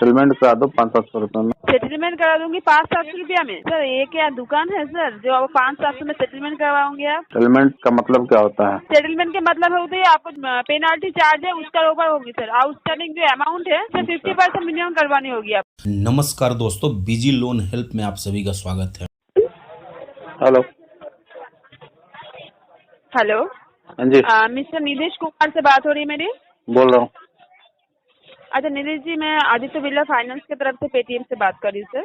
Settlement करा दो 500-700 में। सेटलमेंट करा दूंगी 500-700 रुपया में। सर ये क्या दुकान है सर जो आप 500-700 में सेटलमेंट करवाओगे आप? सेटलमेंट का मतलब क्या होता है? सेटलमेंट के मतलब होती है आपको पेनाल्टी चार्ज है उसका ऊपर होगी सर। आउटस्टैंडिंग जो अमाउंट है सर 50% मिनिमम करवानी होगी आप। नमस्कार दोस्तों, बीजी लोन हेल्प में आप सभी का स्वागत है। हेलो। हेलो। हाँ जी। मिस्टर नीतीश कुमार से बात हो रही है मेरी? बोल रहा हूँ। अच्छा नीतीश जी, मैं आदित्य बिरला फाइनेंस की तरफ से पेटीएम से बात कर रही हूँ सर।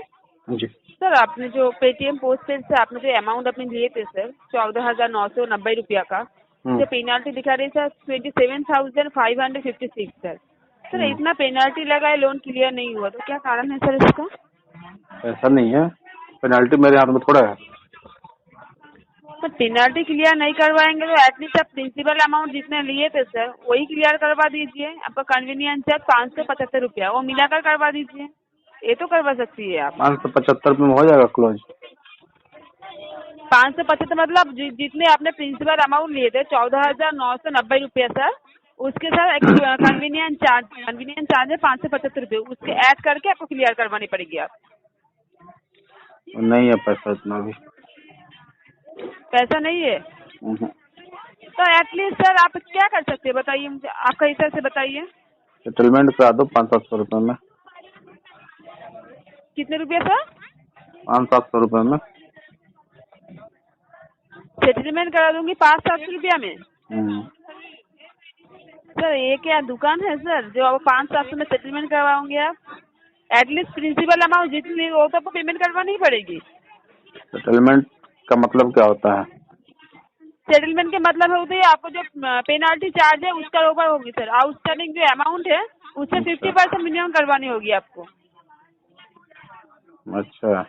जी। सर आपने जो पेटीएम पोस्टपेड से आपने जो अमाउंट अपने लिए थे सर 14,990 रुपया का, जो पेनाल्टी दिखा रही है सर 27,556 सर इतना पेनाल्टी लगा है, लोन क्लियर नहीं हुआ, तो क्या कारण है सर इसका? ऐसा नहीं है, पेनाल्टी मेरे हाथ में थोड़ा है। तो पेनाल्टी क्लियर नहीं करवाएंगे तो एटलीस्ट आप प्रिंसिपल अमाउंट जितने लिए थे सर वही क्लियर करवा दीजिए। आपका कन्वीनियंस चार्ज 575 रुपया वो मिलाकर करवा दीजिए, ये तो करवा सकती है आप। 575 में हो जाएगा क्लोज? 575 मतलब जितने आपने प्रिंसिपल अमाउंट लिए थे 14,990 रुपया सर, उसके साथ एक कन्वीनियंस चार्ज है 575 रुपये, उसके ऐड करके आपको क्लियर करवानी पड़ेगी आप। नहीं है पैसा इतना भी। पैसा नहीं है तो एटलीस्ट सर आप क्या कर सकते हैं बताइए मुझे, आपका हिसाब से बताइए। सेटलमेंट करा दो 500-700 रुपये में। कितने रुपये सर? 500-700 रुपये में। सेटलमेंट करा दूंगी 500-700 रुपया में। सर ये क्या दुकान है सर जो आप 500-700 में सेटलमेंट करवाओगे आप? एटलीस्ट प्रिंसिपल अमाउंट जितनी वो तो आपको पेमेंट करवानी ही पड़ेगी। सेटलमेंट का मतलब क्या होता है? सेटलमेंट के मतलब होती है आपको जो पेनाल्टी चार्ज है उसका ऊपर होगी सर। आउटस्टैंडिंग जो अमाउंट है उससे 50% मिनिमम करवानी होगी आपको। अच्छा,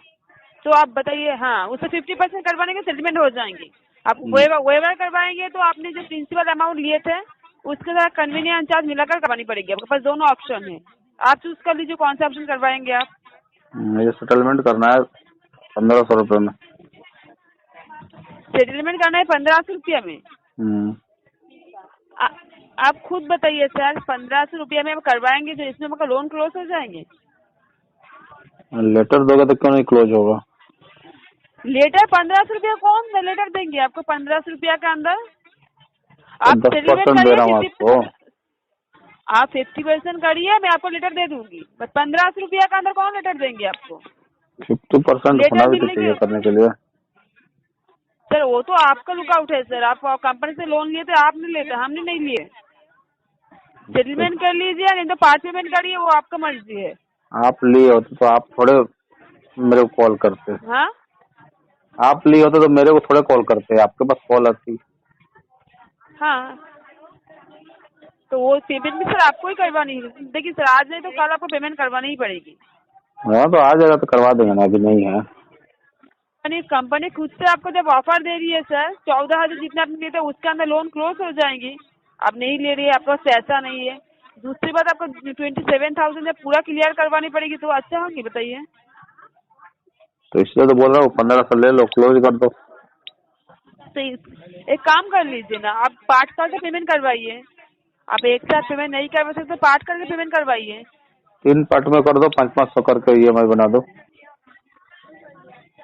तो आप बताइए। हाँ, उससे 50% करवाने के सेटलमेंट हो जाएंगे। आप वेवर करवाएंगे तो आपने जो प्रिंसिपल अमाउंट लिए थे उसके साथ कन्वीनियंस चार्ज मिलाकर करवानी पड़ेगी। आपके पास दोनों ऑप्शन है, आप चूज कर लीजिए कौन सा ऑप्शन करवाएंगे आप। मुझे सेटलमेंट करना है 1500 रुपये में। सेटलमेंट करना है 1500 रुपया में। आप खुद बताइए सर, 1500 रुपया में आप करवाएंगे तो इसमें आपका लोन क्लोज हो जाएंगे? लेटर दोगे तो क्यों नहीं क्लोज होगा? लेटर 1500 रुपया कौन लेटर देंगे आपको 1500 रुपया के अंदर? आप 10% दे रहा हूँ आपको। आप 50% करिए, मैं आपको लेटर दे दूंगी, बस 1500 रुपया के अंदर कौन लेटर देंगे आपको? 50% होना भी तो चाहिए करने के लिए। सर वो तो आपका लुकआउट है सर, आप कंपनी से लोन लिए थे, आपने लिए थे, हमने नहीं लिए। सेटलमेंट कर लीजिए नहीं तो पार्ट पेमेंट करिए, वो आपका मर्जी है। आप लिए होते तो आप थोड़े मेरे को कॉल करते। हाँ, आप लिए होते तो मेरे को थोड़े कॉल करते, आपके पास कॉल आती। हाँ तो वो पेमेंट भी सर आपको ही करवानी है। देखिए सर, आज नहीं तो कल आपको पेमेंट करवानी ही पड़ेगी। हाँ तो आ जाएगा तो करवा देंगे ना, अभी नहीं है। कंपनी खुद से आपको जब ऑफर दे रही है सर 14,000 जितना आपने लिए थे उसके अंदर लोन क्लोज हो जाएंगी। आप नहीं ले रही है, आपके पास पैसा नहीं है। दूसरी बात आपको 27,000 जब पूरा क्लियर करवानी पड़ेगी तो अच्छा होगी, बताइए। तो इसलिए तो बोल रहा हूँ 1500 ले लो, क्लोज कर दो। तो एक काम कर लीजिए ना, आप पार्ट करके पेमेंट करवाइए। आप एक साथ पेमेंट नहीं करवा सकते, पार्ट करके पेमेंट करवाइए। 3 पार्ट में कर दो, 500-500 करके EMI बना दो।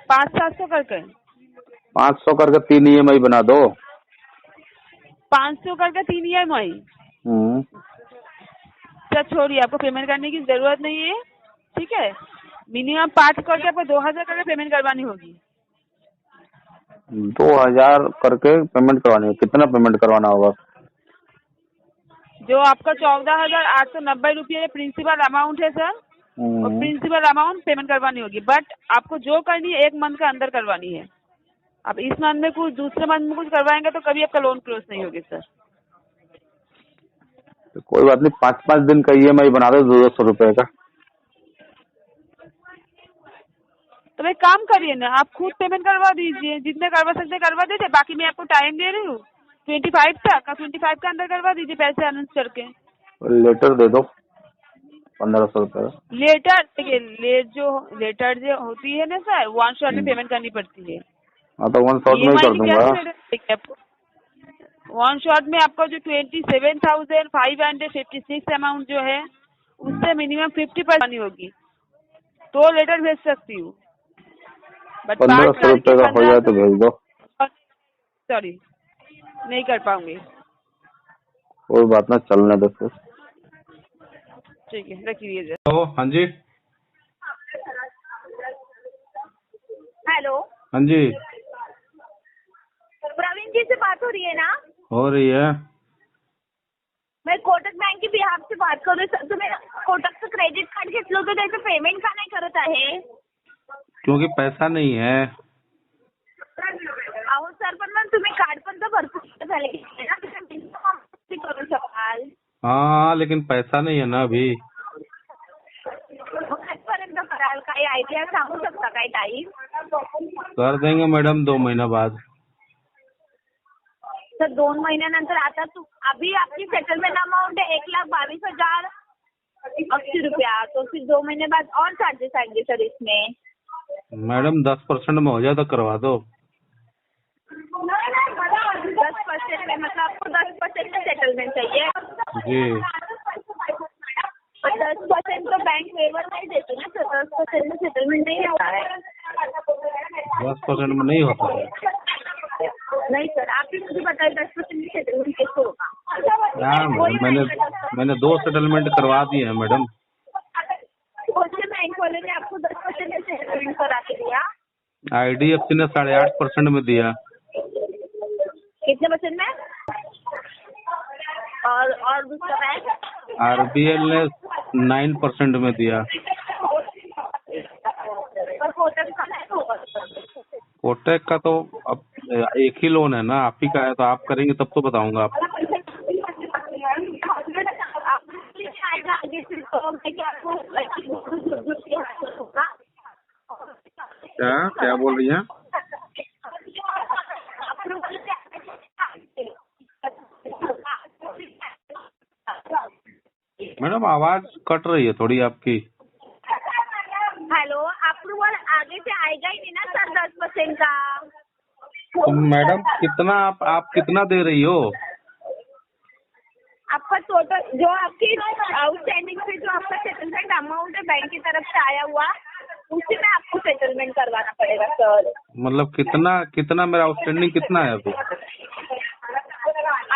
500-700 करके 500 करके 3 EMI बना दो। 500 करके 3 EMI। सर छोड़िए, आपको पेमेंट करने की जरूरत नहीं है, ठीक है। मिनिमम पार्ट करके आपको 2,000 करके पेमेंट करवानी होगी। 2000 करके पेमेंट करवानी है? कितना पेमेंट करवाना होगा? जो आपका 14,890 रुपये प्रिंसिपल अमाउंट है सर, और प्रिंसिपल अमाउंट पेमेंट करवानी होगी, बट आपको जो करनी है 1 मंथ के अंदर करवानी है। आप इस मंथ में कुछ दूसरे मंथ में कुछ करवाएंगे तो कभी आपका लोन क्लोज नहीं होगी सर। तो कोई बात नहीं, 5-5 दिन का EMI बना दो 200 रुपये का। तो एक काम करिए ना, आप खुद पेमेंट करवा दीजिए, जितने करवा सकते करवा दीजिए, बाकी मैं आपको टाइम दे रही हूँ 25 तक, 25 के अंदर करवा दीजिए पैसे अनाउंस करके। लेटर दे दो 1500 रुपये। लेटर देखिए, लेटर जो होती है ना सर, 1 शॉट में पेमेंट करनी पड़ती है। हाँ तो 1 शॉट में ही कर दूंगा। 1 शॉट में आपका जो 27,556 अमाउंट जो है उससे मिनिमम 50% नहीं होगी तो लेटर भेज सकती हूँ, बट 1500 रुपये का हो जाए तो भेज दो। सॉरी नहीं कर पाऊंगी। कोई बात ना, चलने दो फिर। ठीक है, रखिए। हेलो, हाँ जी। हेलो, हाँ जी, प्रवीण जी से बात हो रही है ना? हो रही है। मैं कोटक बैंक की बिहाफ से बात कर रही हूँ। तुम्ही कोटकचं क्रेडिट कार्ड घेतलं होतं त्याचं पेमेंट का नाही करत आहे? क्योंकि पैसा नहीं है। अहो सर, पण मग तुम्ही कार्ड पण तर भरपूर झाले ना, तुम्ही करू शकाल। हाँ, लेकिन पैसा नहीं है ना अभी। मग कधीपर्यंत कराल? काही आयडिया सांगू शकता काय टाइम? कर देंगे मैडम 2 महीना बाद। सर 2 महीन्यानंतर आता अभी आपकी सेटलमेंट अमाउंट है 1,22,080 रुपया, तो फिर 2 महीने बाद और चार्जेस आएंगे सर इसमें। मैडम 10% में हो जाए तो करवा दो। 10% में मतलब आपको 10% में सेटलमेंट चाहिए? जी। 10% तो बैंक वेवर नहीं देती ना सर, 10% में सेटलमेंट नहीं होता है। 10% में नहीं होता है। नहीं सर, आप ही मुझे बताइए 10% में सेटलमेंट कैसे होगा? हाँ मैंने 2 सेटलमेंट करवा दिए हैं मैडम। कौन से बैंक वाले ने आपको 10% में सेटलमेंट करा के दिया? IDFC ने 8.5% में दिया। कितने परसेंट में? और दूसरा बैंक? RBL ने 9% में दिया। और कोटक का बैंक होगा? कोटक का तो अब एक ही लोन है ना, आप ही का है, तो आप करेंगे तब तो बताऊंगा आपको। क्या बोल रही हैं? मैडम आवाज कट रही है थोड़ी आपकी। हेलो, अप्रूवल आगे से आएगा ही नहीं ना सर 10% का? तो मैडम कितना आप कितना दे रही हो? आपका टोटल जो आपकी आउटस्टैंडिंग से जो आपका सेटलमेंट अमाउंट है बैंक की तरफ से आया हुआ, उसी में आपको सेटलमेंट करवाना पड़ेगा सर। मतलब कितना मेरा आउटस्टैंडिंग कितना है अभी?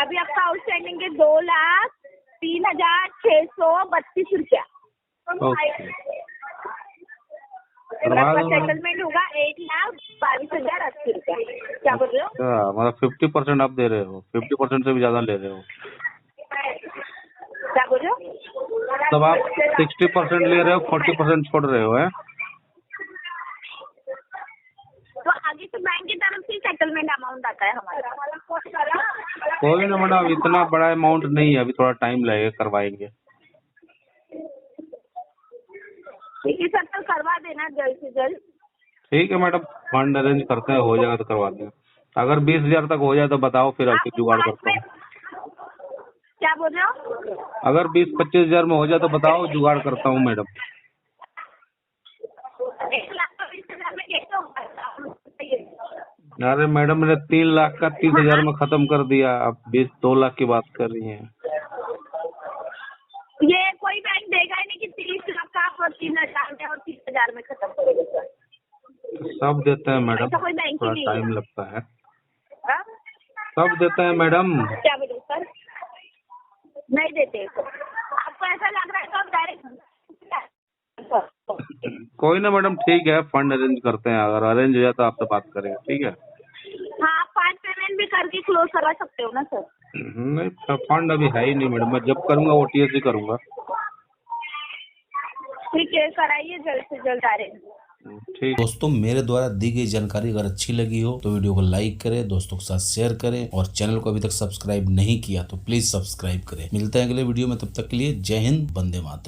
अभी आपका आउटस्टैंडिंग है 2,03,632 रुपया। ओके, आपका सेटलमेंट होगा 1,22,080 रुपया। क्या बोल रहे हो? मतलब 50% आप दे रहे हो, 50% से भी ज्यादा ले रहे हो। क्या बोल रहे हो? तब आप 60% ले रहे हो, 40% छोड़ रहे हो, है? तो आगे तो बैंक की तरफ से सेटलमेंट अमाउंट आता है हमारा। कोई ना मैडम, इतना बड़ा अमाउंट नहीं है, अभी थोड़ा टाइम लगेगा, करवाएंगे। ठीक है सर, तो करवा देना जल्द से जल्द। ठीक है मैडम, फंड अरेंज करते हैं, हो जाएगा तो करवा देंगे। अगर 20,000 तक हो जाए तो बताओ, फिर आपकी जुगाड़ करता हूँ। क्या बोल रहे हो? अगर 20-25 हजार में हो जाए तो बताओ, जुगाड़ करता हूँ मैडम। 1,20,000 में कैसे होगा? अरे मैडम, मैंने 3 लाख का 30,000 में खत्म कर दिया, आप 2 लाख की बात कर रही हैं। ये कोई बैंक देगा ही नहीं कि 30 लाख का आप 3,000 में और 30,000 में खत्म करोगे सर। सब देते हैं मैडम, ऐसा कोई बैंक थोड़ा ही नहीं टाइम है। लगता है। हाँ? सब देते हैं मैडम। क्या बोले सर? नहीं देते सर। आपको ऐसा लग रहा है तो आप डायरेक्ट कोई ना मैडम, ठीक है, फंड अरेंज करते हैं, अगर अरेंज हो जाए तो आपसे बात करेंगे, ठीक है? हाँ, आप 5 पेमेंट भी करके क्लोज करवा सकते हो ना सर। नहीं, फंड अभी है ही नहीं मैडम, मैं जब करूँगा OTS ही करूँगा। ठीक है, कराइए जल्द से जल्द अरेंज। ठीक। दोस्तों, मेरे द्वारा दी गई जानकारी अगर अच्छी लगी हो तो वीडियो को लाइक करें, दोस्तों के साथ शेयर करें, और चैनल को अभी तक सब्सक्राइब नहीं किया तो प्लीज सब्सक्राइब करें। मिलते हैं अगले वीडियो में, तब तक के लिए जय हिंद, वंदे मातरम।